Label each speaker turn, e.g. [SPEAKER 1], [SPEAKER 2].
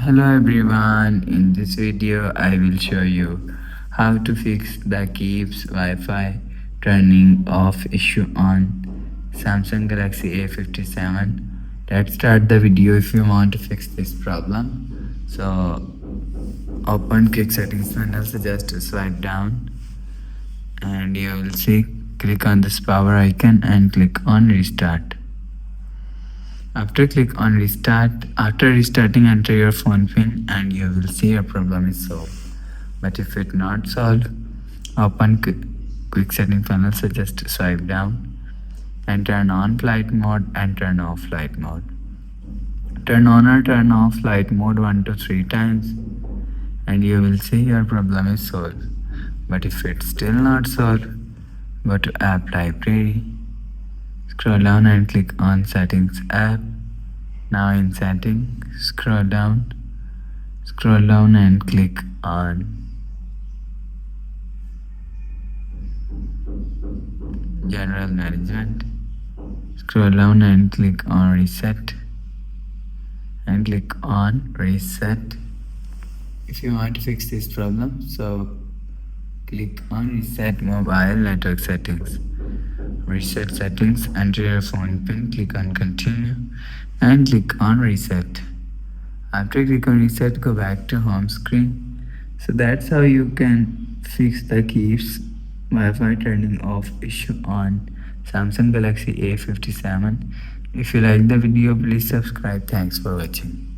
[SPEAKER 1] Hello everyone, in this video I will show you how to fix the keeps Wi-Fi turning off issue on Samsung Galaxy A57. Let's start the video. If you want to fix this problem, so open quick settings panel, so just swipe down and you will see, click on this power icon and click on restart. After click on restart, after restarting, enter your phone pin and you will see your problem is solved. But if it not solved, open quick setting panel, so just swipe down and turn on flight mode and turn off flight mode. Turn on or turn off flight mode 1 to 3 times and you will see your problem is solved. But if it's still not solved, go to app library, scroll down and click on settings app. Now in settings, scroll down and click on general management. Scroll down and click on reset and click on reset. If you want to fix this problem, so click on reset mobile network settings. Reset settings, enter your phone pin, click on continue and click on reset. After click on reset, go back to home screen. So that's how you can fix the keeps Wi-Fi turning off issue on Samsung Galaxy A57. If you like the video, please subscribe. Thanks for watching.